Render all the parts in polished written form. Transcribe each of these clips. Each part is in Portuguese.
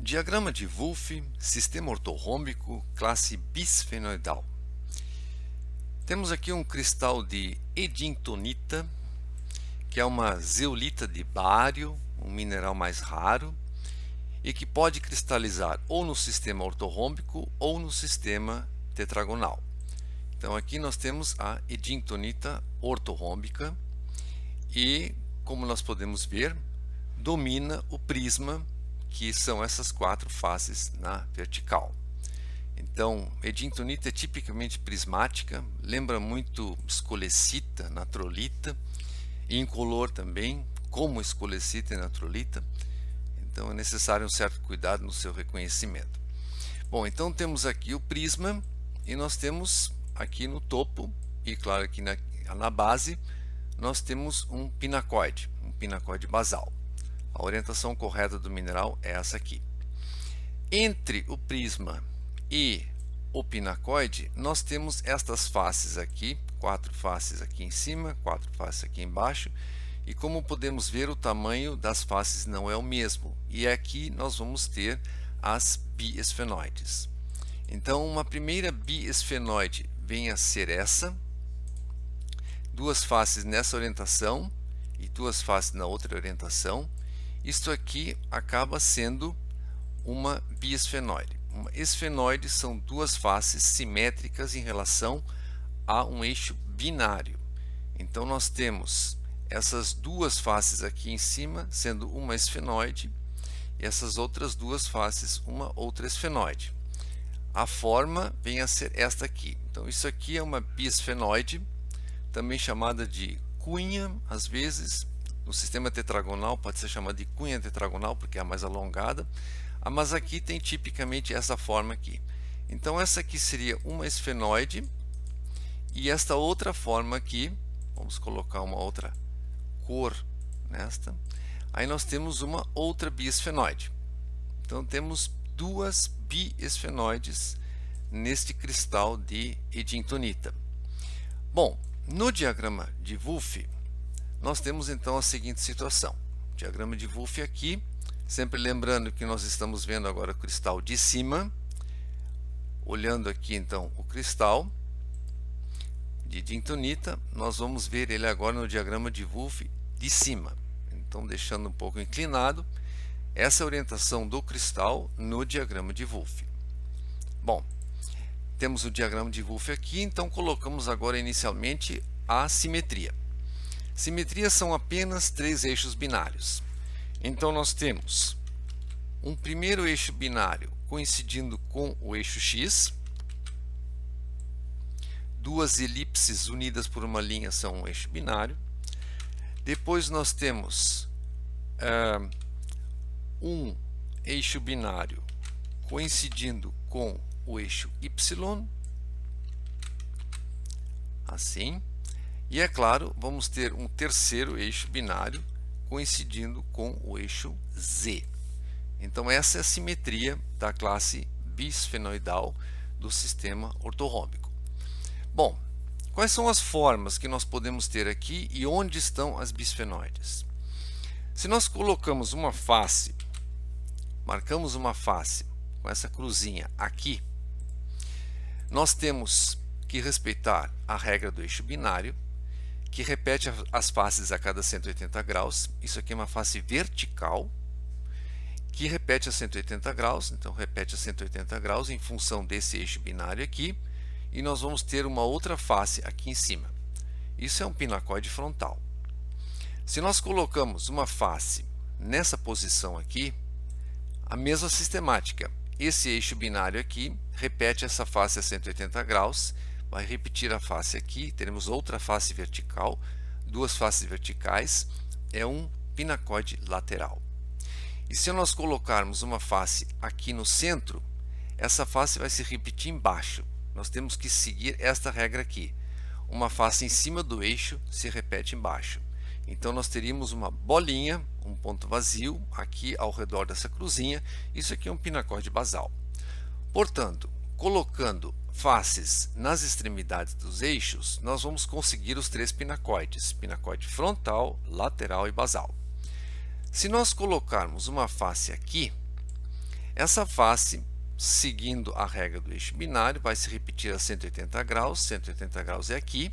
Diagrama de Wolff, sistema ortorrômbico, classe bisfenoidal. Temos aqui um cristal de edintonita, que é uma zeolita de bário, um mineral mais raro, e que pode cristalizar ou no sistema ortorrômbico ou no sistema tetragonal. Então aqui nós temos a edintonita ortorrômbica e, como nós podemos ver, domina o prisma, que são essas quatro faces na vertical. Então, edintonita é tipicamente prismática, lembra muito escolecita, natrolita, e incolor também, como escolecita e natrolita. Então é necessário um certo cuidado no seu reconhecimento. Bom, então temos aqui o prisma e nós temos aqui no topo, e claro aqui na base, nós temos um pinacoide basal. A orientação correta do mineral é essa aqui. Entre o prisma e o pinacoide, nós temos estas faces aqui, quatro faces aqui em cima, quatro faces aqui embaixo, e como podemos ver, o tamanho das faces não é o mesmo, e aqui nós vamos ter as biesfenoides. Então, uma primeira biesfenoide vem a ser essa, duas faces nessa orientação e duas faces na outra orientação. Isto aqui acaba sendo uma biesfenoide. Uma esfenoide são duas faces simétricas em relação a um eixo binário. Então nós temos essas duas faces aqui em cima sendo uma esfenoide e essas outras duas faces uma outra esfenoide. A forma vem a ser esta aqui. Então isso aqui é uma biesfenoide, também chamada de cunha, às vezes. No sistema tetragonal pode ser chamada de cunha tetragonal porque é a mais alongada, mas aqui tem tipicamente essa forma aqui. Então essa aqui seria uma esfenoide e esta outra forma aqui, vamos colocar uma outra cor nesta, aí nós temos uma outra biesfenoide. Então temos duas biesfenoides neste cristal de edintonita. Bom, no diagrama de Wolff, nós temos então a seguinte situação. Diagrama de Wolff aqui, sempre lembrando que nós estamos vendo agora o cristal de cima, olhando aqui então o cristal de edintonita, nós vamos ver ele agora no diagrama de Wolff de cima. Então, deixando um pouco inclinado, essa é a orientação do cristal no diagrama de Wolff. Bom, temos o diagrama de Wolff aqui, então colocamos agora inicialmente a simetria. Simetrias são apenas três eixos binários. Então nós temos um primeiro eixo binário coincidindo com o eixo X. Duas elipses unidas por uma linha são um eixo binário. Depois nós temos um eixo binário coincidindo com o eixo Y. Assim. E é claro, vamos ter um terceiro eixo binário coincidindo com o eixo Z. Então essa é a simetria da classe bisfenoidal do sistema ortorrômbico. Bom, quais são as formas que nós podemos ter aqui e onde estão as bisfenoides? Se nós colocamos uma face, marcamos uma face com essa cruzinha aqui, nós temos que respeitar a regra do eixo binário, que repete as faces a cada 180 graus. Isso aqui é uma face vertical, que repete a 180 graus, então repete a 180 graus em função desse eixo binário aqui, e nós vamos ter uma outra face aqui em cima. Isso é um pinacoide frontal. Se nós colocamos uma face nessa posição aqui, a mesma sistemática. Esse eixo binário aqui repete essa face a 180 graus, vai repetir a face aqui, teremos outra face vertical, duas faces verticais, é um pinacoide lateral. E se nós colocarmos uma face aqui no centro, essa face vai se repetir embaixo. Nós temos que seguir esta regra aqui. Uma face em cima do eixo se repete embaixo. Então nós teríamos uma bolinha, um ponto vazio, aqui ao redor dessa cruzinha. Isso aqui é um pinacoide basal. Portanto, colocando faces nas extremidades dos eixos, nós vamos conseguir os três pinacoides: pinacoide frontal, lateral e basal. Se nós colocarmos uma face aqui, Essa face, seguindo a regra do eixo binário, vai se repetir a 180 graus. 180 graus é aqui,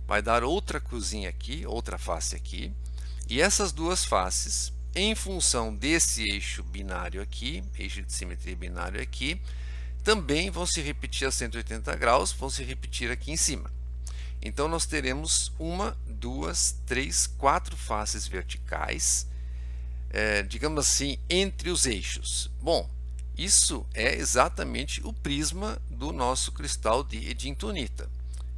vai dar outra cruzinha aqui, outra face aqui, e essas duas faces, em função desse eixo binário aqui, eixo de simetria binário aqui, também vão se repetir a 180 graus, vão se repetir aqui em cima. Então nós teremos uma, duas, três, quatro faces verticais, digamos assim, entre os eixos. Bom, isso é exatamente o prisma do nosso cristal de edintonita.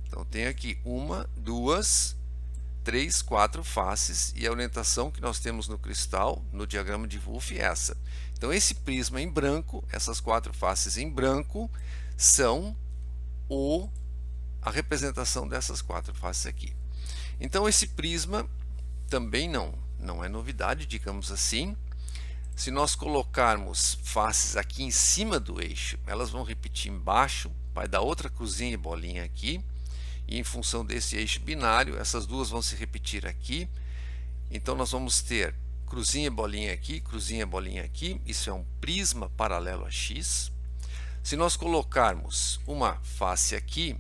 Então tem aqui uma, duas, três, quatro faces, e a orientação que nós temos no cristal, no diagrama de Wolff, é essa. Então esse prisma em branco, essas quatro faces em branco, são a representação dessas quatro faces aqui. Então esse prisma também não é novidade, digamos assim. Se nós colocarmos faces aqui em cima do eixo, elas vão repetir embaixo, vai dar outra cruzinha e bolinha aqui, e em função desse eixo binário, essas duas vão se repetir aqui. Então nós vamos ter cruzinha e bolinha aqui, cruzinha e bolinha aqui. Isso é um prisma paralelo a X. Se nós colocarmos uma face aqui,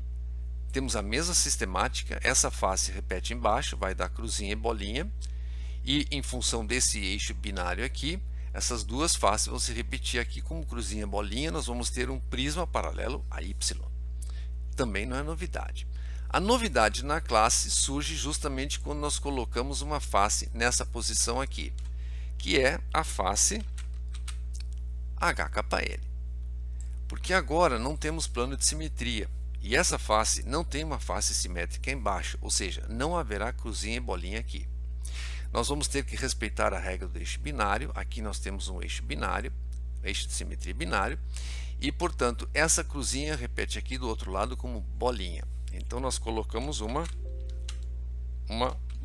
temos a mesma sistemática. Essa face repete embaixo, vai dar cruzinha e bolinha, e em função desse eixo binário aqui, essas duas faces vão se repetir aqui como cruzinha e bolinha. Nós vamos ter um prisma paralelo a Y. Também não é novidade. A novidade na classe surge justamente quando nós colocamos uma face nessa posição aqui, que é a face HKL. Porque agora não temos plano de simetria, e essa face não tem uma face simétrica embaixo, ou seja, não haverá cruzinha e bolinha aqui. Nós vamos ter que respeitar a regra do eixo binário. Aqui nós temos um eixo binário, eixo de simetria binário, e portanto essa cruzinha repete aqui do outro lado como bolinha. Então nós colocamos uma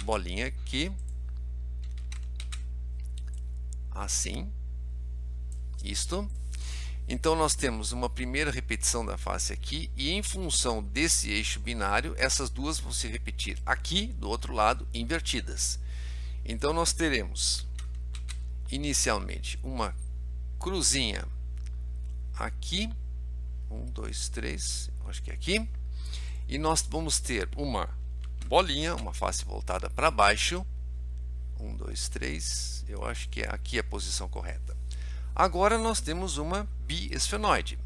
bolinha aqui, assim, isto. Então nós temos uma primeira repetição da face aqui, e em função desse eixo binário, essas duas vão se repetir aqui do outro lado, invertidas. Então nós teremos inicialmente uma cruzinha aqui, 1, 2, 3, acho que é aqui, e nós vamos ter uma bolinha, uma face voltada para baixo, 1, 2, 3, eu acho que é aqui a posição correta. Agora nós temos uma biesfenoide,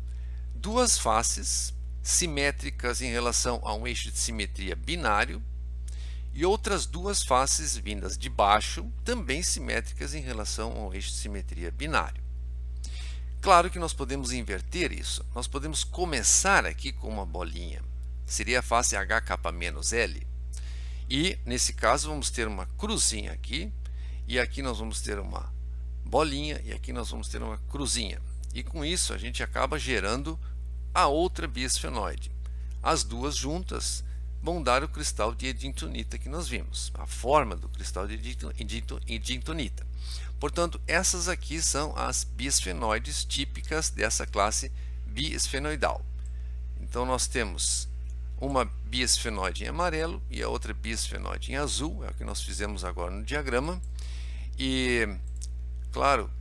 duas faces simétricas em relação a um eixo de simetria binário, e outras duas faces vindas de baixo, também simétricas em relação ao eixo de simetria binário. Claro que nós podemos inverter isso. Nós podemos começar aqui com uma bolinha, seria a face HK-L, e nesse caso vamos ter uma cruzinha aqui, e aqui nós vamos ter uma bolinha, e aqui nós vamos ter uma cruzinha, e com isso a gente acaba gerando a outra biesfenoide. As duas juntas vão dar o cristal de edintonita que nós vimos, a forma do cristal de edintonita. Portanto, essas aqui são as biesfenoides típicas dessa classe biesfenoidal. Então nós temos uma biesfenoide em amarelo e a outra biesfenoide em azul, é o que nós fizemos agora no diagrama. E, claro,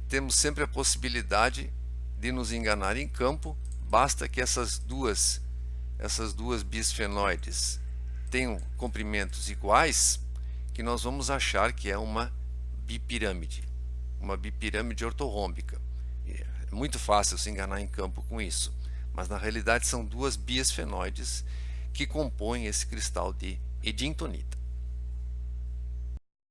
temos sempre a possibilidade de nos enganar em campo, basta que essas duas biesfenoides tenham comprimentos iguais, que nós vamos achar que é uma bipirâmide ortorrômbica. É muito fácil se enganar em campo com isso, mas na realidade são duas biesfenoides que compõem esse cristal de edintonita.